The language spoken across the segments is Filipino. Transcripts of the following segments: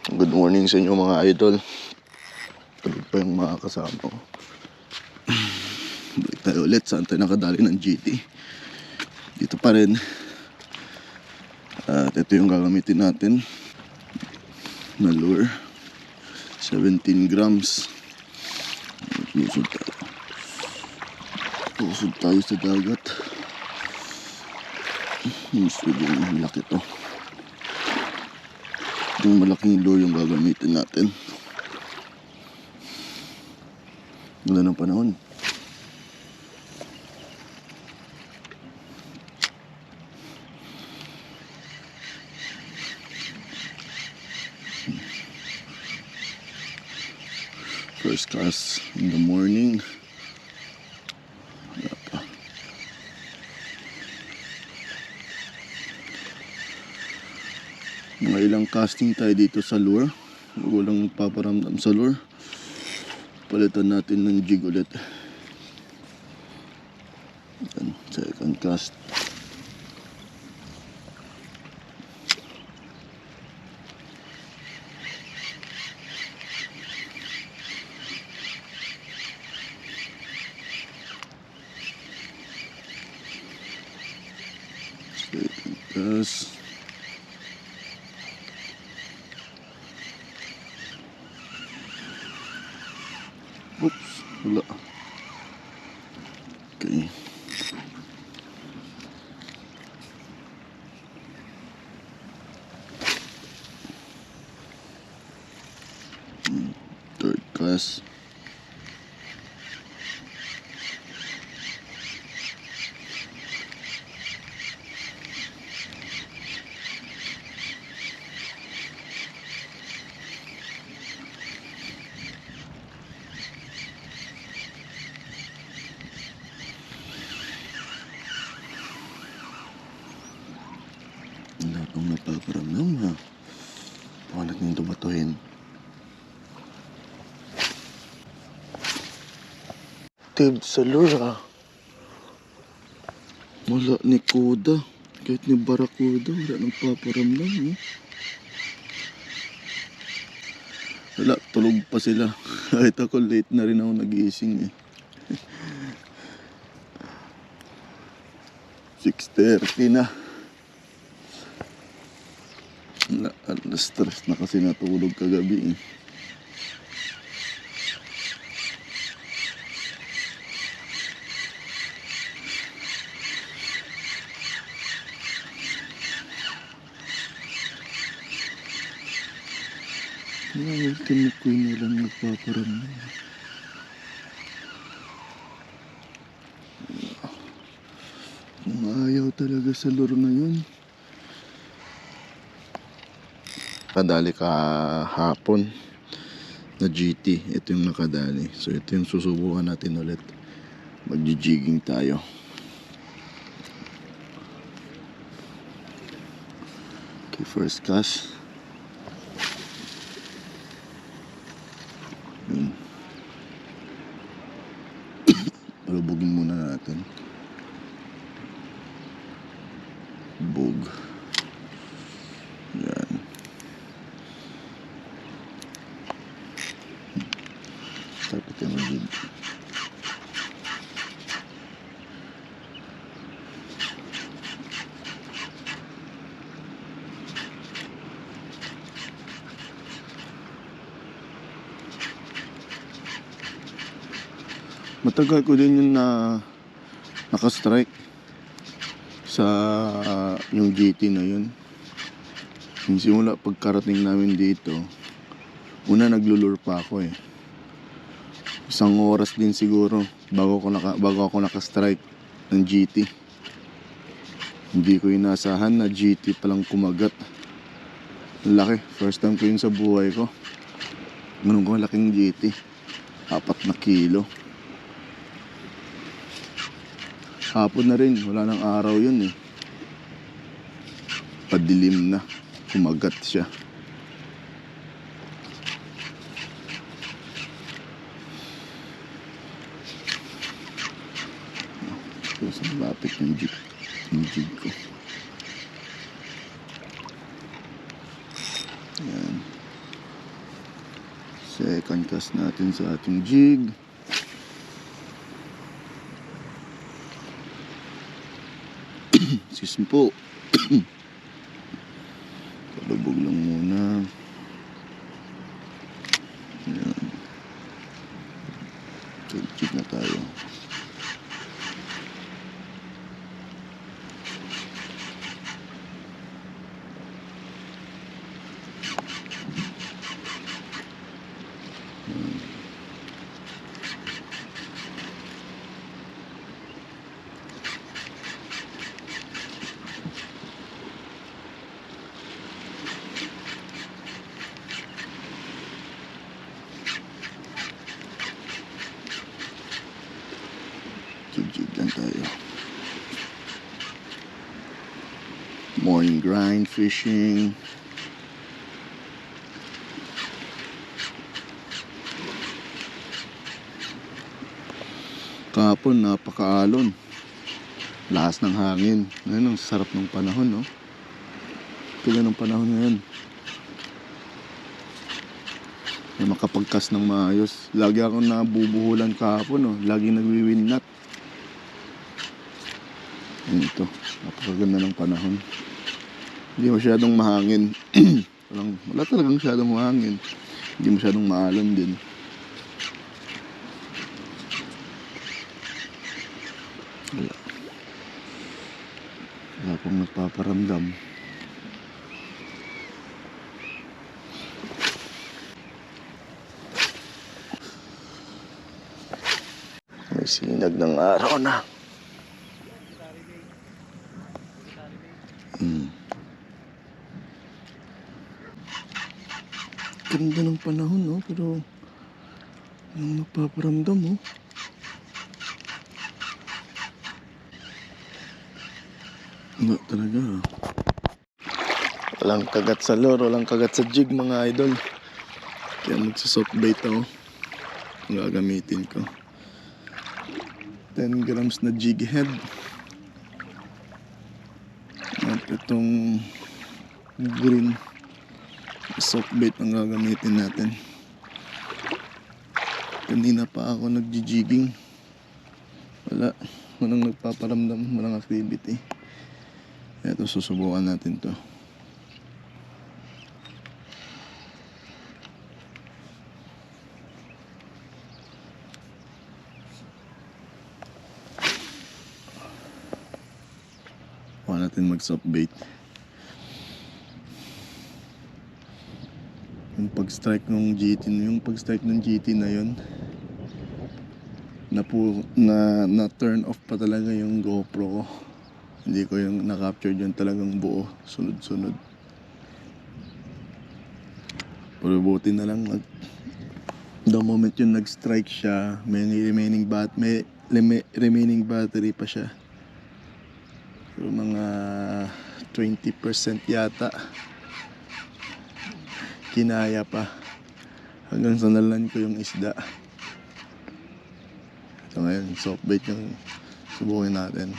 Good morning sa inyo mga idol. Tulog pa yung mga kasama ko. Balik tayo ulit. Saan tayo nakadali ng GT? Dito pa rin. At ito yung gagamitin natin na lure. 17 grams. Lusod tayo sa dagat. Yung laki to. Yung malaking lure yung gagamitin natin. Wala ng panahon. First cast in the morning. Wala pa. Mga ilang casting tayo dito sa lure. Walang paparamdam sa lure. Palitan natin ng jig ulit. Yan, second cast. Second cast. Oops, wala. Okay. Third cast. Wala pang napaparamdam ha. Baka natin ito batuhin. Tib sa lure ha. Wala ni Kuda. Kahit ni Barakuda, wala nang paparamdam ha. Wala, tulog pa sila. Kahit ako late na rin ako nag-iising eh. 6:30 na. Na-stress na kasi natulog kagabi eh. Ultimo ko yun lang nagpaparamdam. Kung ayaw talaga sa lure na yun. Nakadali kahapon na GT. Ito yung nakadali. So ito yung susubukan natin ulit. Magji-jigging tayo. Okay, first cast. Palubugin muna natin. Bug. Yan. Tapos yung jig. Matagal ko din yung naka-strike sa yung GT na yun. Yung simula pagkarating namin dito, una naglulure pa ako eh. Isang oras din siguro bago ako naka-strike ng GT. Hindi ko inasahan na GT palang kumagat. Laki, first time ko yun sa buhay ko. Ganun ko laking GT, 4 na kilo. Hapon na rin, wala nang araw yun eh. Padilim na, kumagat siya. Tapos malapit yung jig ko. Ayan. Second cast natin sa ating jig. Excuse me po. Palubog lang muna. Ayan. Jig na tayo. Jig lang tayo. Morning grind fishing. Kahapon napakaalon. Lakas ng hangin. Ngayon ang sarap ng panahon, no? Kaya ng panahon ngayon. Na makapagkas ng maayos. Lagi akong nabubuhulan kahapon, no? Lagi nagwiwinat. Ito, napakaganda ng panahon. Hindi masyadong mahangin. Wala talagang masyadong mahangin. Hindi masyadong maalon din. Wala pong nagpaparamdam. May sinag ng araw na. Ganda ng panahon, no? Pero anong nagpaparamdam, no? Wala talaga. Walang kagat sa lure, walang kagat sa jig, mga idol. Kaya magsasoft bait ako. Gagamitin ko 10 grams na jig head. At itong green soft bait ang gagamitin natin. Kanina pa ako nagjijigging. Walang nagpaparamdam, walang activity. Ito, susubukan natin to. Huwag natin mag soft bait. Yung pag-strike ng GT na yun, na turn off pa talaga yung GoPro ko. Hindi ko yung na-capture dyan talagang buo, sunod-sunod. Pero buti na lang, the moment yung nag-strike siya, may remaining battery pa siya. Pero mga 20% yata. Kinaya pa. Hanggang sanalan ko yung isda. So ngayon, soft bait yung subukin natin.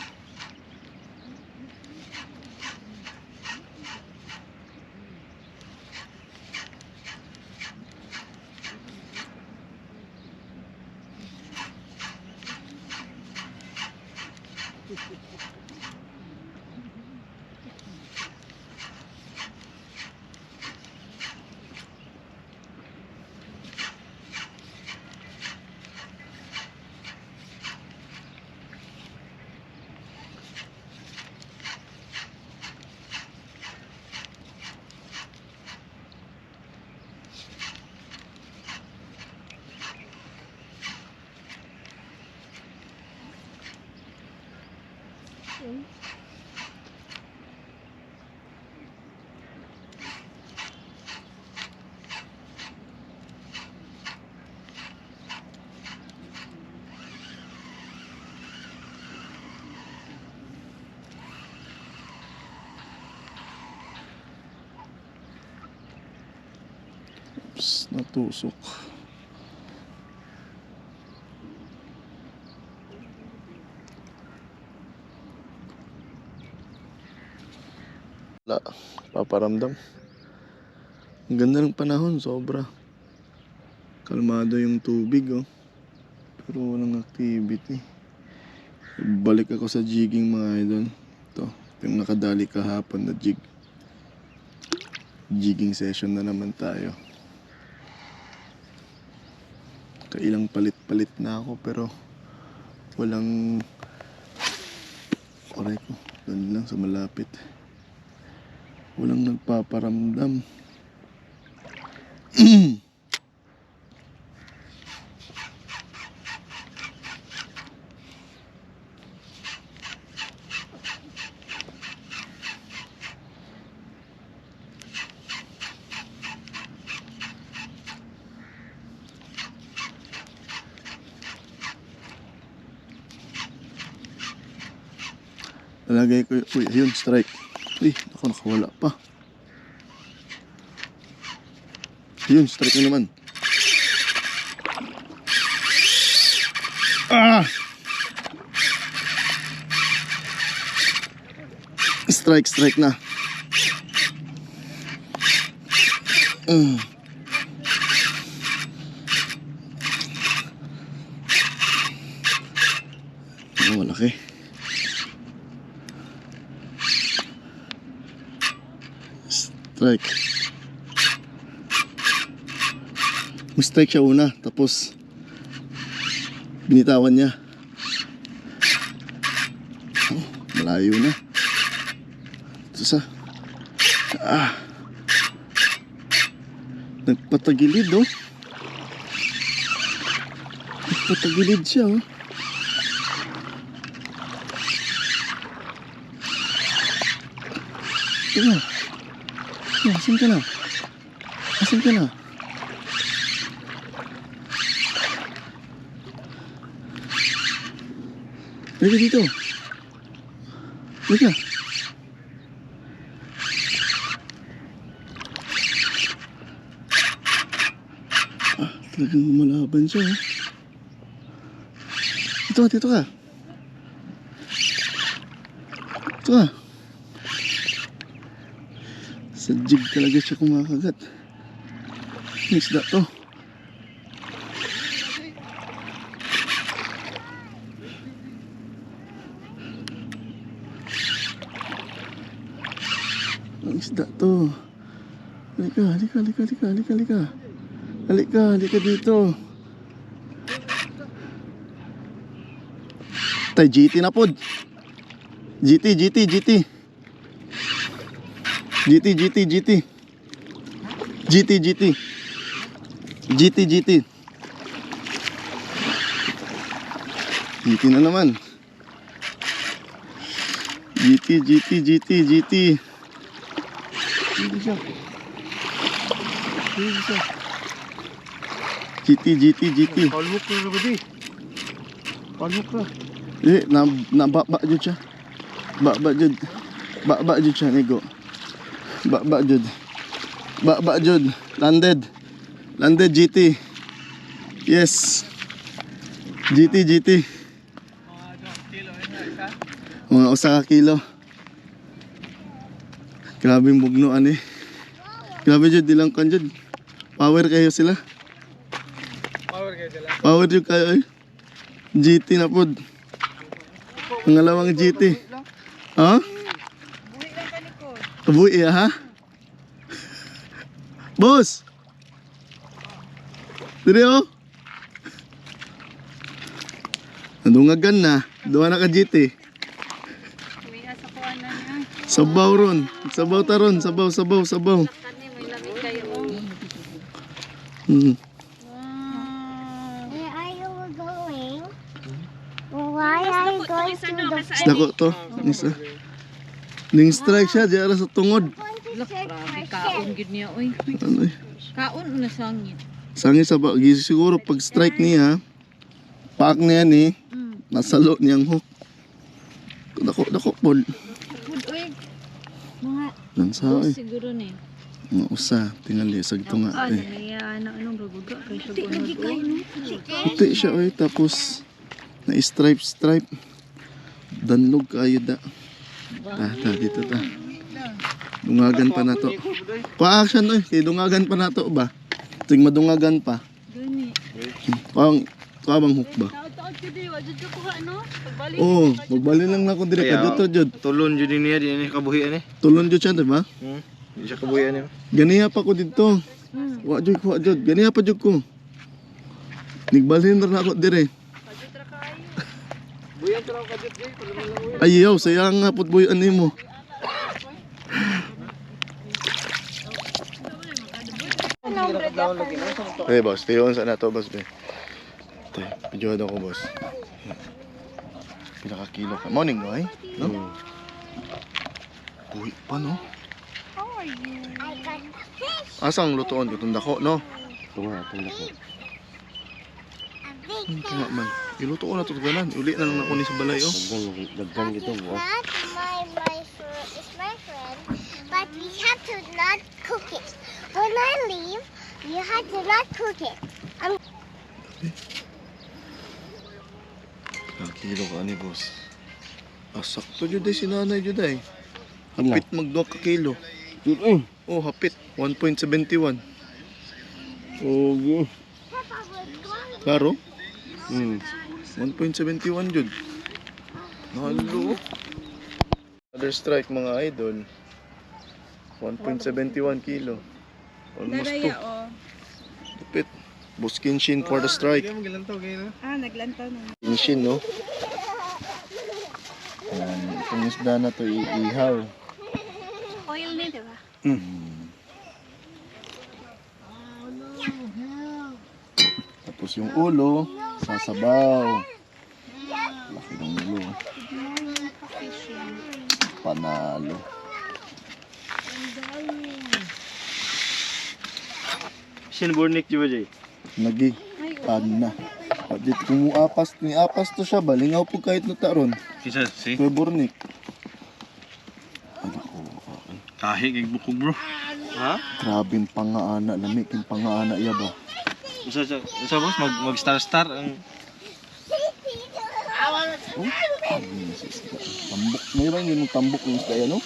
Oops, natusok. Wala, paparamdam. Ang ganda ng panahon, sobra. Kalmado yung tubig, oh. Pero walang activity. Balik ako sa jigging, mga idol. Ito yung nakadali kahapon na jigging session na naman tayo. Kailang palit-palit na ako pero walang oray ko. Doon lang sa malapit. Walang nagpaparamdam. Nalagay ko yun, strike. Uy, ako nakawala pa. Yun, strike na naman. Ah! Strike na. Oh, malaki. Strike. Strike siya una, tapos binitawan niya. Oh, malayo na. Ito nagpatagilid, oh. Nagpatagilid siya, oh. Ito. Asan ka na? Asan ka na? Halika dito. Halika. Talagang lumalaban siya, eh. Dito ka, dito ka. Dito ka. Sa jig talaga siya kumakagat. Ang isda to. Ang isda to. Halika dito. Tay, GT na pod. GT. GT na naman. GT. Palmuk na gabadi. Palmuk na. Nababa jud siya. Baba jud siya, nego. Baba jud. Landed GT. Yes. GT. Mga usa ka kilo. Grabe yung bugnoan, eh. Grabe jud, dilang kan jud. Power kayo sila. Power jud kayo, eh. GT na pod. Pangalawang GT. Ha? Buhi lang ka niko. Buhi, ha? Boss! Dire, oh. Nadungagan na. Duwa na ka GT. Kuya sa kuan na niya. Sabaw ron. Sabaw taron. Sabaw. Kani may lamig kayo. Hmm. Wow. Where are you going? Why are you going to the Dako to. Nisa. Ning strike siya. Diara sa tungod. Grabe kaon gid niya oy. Ano, eh. Kaon na sangit. Sangi sa siguro pag strike niya, paak niya ni, nasalo niyang hook. Dako pod. Food oy. Mga Lansa, eh. siguro ni. Mga usa. Tingali. Sagto nga, eh. Niya na anong baguga kay siya kuno. Puti siya, eh. Tapos, na-stripe. Danlog kayo da. Dito ta. Dungagan pa na to. Pa-action, eh. Kaya dungagan pa na to ba? Ting madungagan pa. Gani. Kabang hook ba? Taot-taot ko di, wajud ka kuha no? Pagbalik. Oo, magbali lang na ako dire Kaya, kadto jud. Tulon jud niya di ni kabuhian eh. Tulon jud siya, diba? Di siya kabuhian eh. Ganiya pa ko dito. Wa jud. Ganiya pa jud ko. Nigbalhin ra na ako dire. Buyan tra ka jud eh, para man lang. Ayaw, sayang nga put boy animo. Eh boss, tiyon sa nato boss be. Te, video ako boss. Pinaka-kilo ka. Morning no ay? No? Uy, pa no? I got fish. Asang lutuon ko dako no? Tunga, tunga ko. A big Kaya man. Iluto ko na to ganan. Uli na lang ako ni sa balay oh. Dagdag gito mo. That is my friend, but we have to not cook it. When I leave, you have to not cook it. Kilo ka ni boss. Sakto jud si nanay jud ay. Hapit mag 2 ka kilo. Oh, hapit 1.71. Okay. Klaro? 1.71 jud. Halo. Other strike mga idol. 1.71 kilo. Almost 2. oh. Lupit. Buskinshin for the strike. Naglantaw na. Kinshin, no? Ayan, itong isda na to iihaw. Oil na, diba? Tapos yung ulo, sasabaw. Laki ng ulo. Panalo. Sinburnik jud jay. Lagi. Na. At dito kung ni apas to siya, balingaw po kahit nataron. Kisa si Kuya Burnik. Ay, naku. kahi kay bukog bro. Ha? Grabing pangaana. Lamig yung pangaana iya ba? Usa boss mag star ang Oh, ay, sa isda. Tambok. Mayroon yung tambok yung isda yan, no?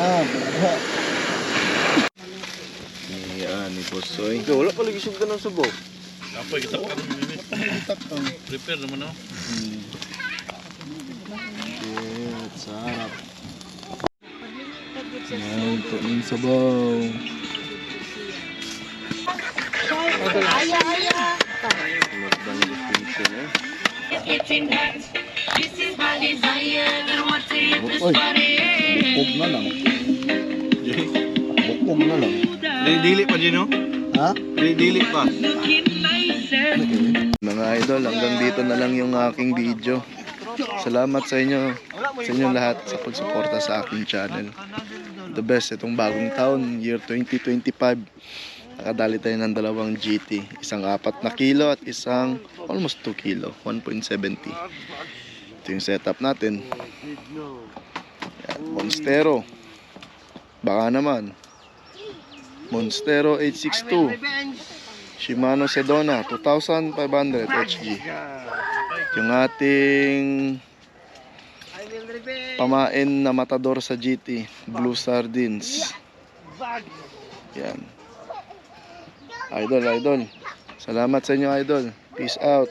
Bagha. Yan, ni Bosoy. wala pa lagi sugdan ng subo. Apa kita kan ini prepare naman no. Shit, sarap. Yan, ito yung sabaw. Oy, bukog na lang. Bukog na lang. Dili pa din no? Ha? Dili pa. Mga idol, hanggang dito na lang yung aking video. Salamat sa inyo, lahat sa pagsuporta sa aking channel. The best itong bagong taon, year 2025. Nakadali tayo ng 2 GT, isang 4 na kilo at isang almost 2 kilo, 1.70. Ito yung setup natin. Yan, Monstero. Baka naman. Monstero 862. Shimano Sedona 2500 HG. Yung ating pamain na matador sa GT, Blue Sardines. Yan. Idol. Salamat sa inyo, idol. Peace out.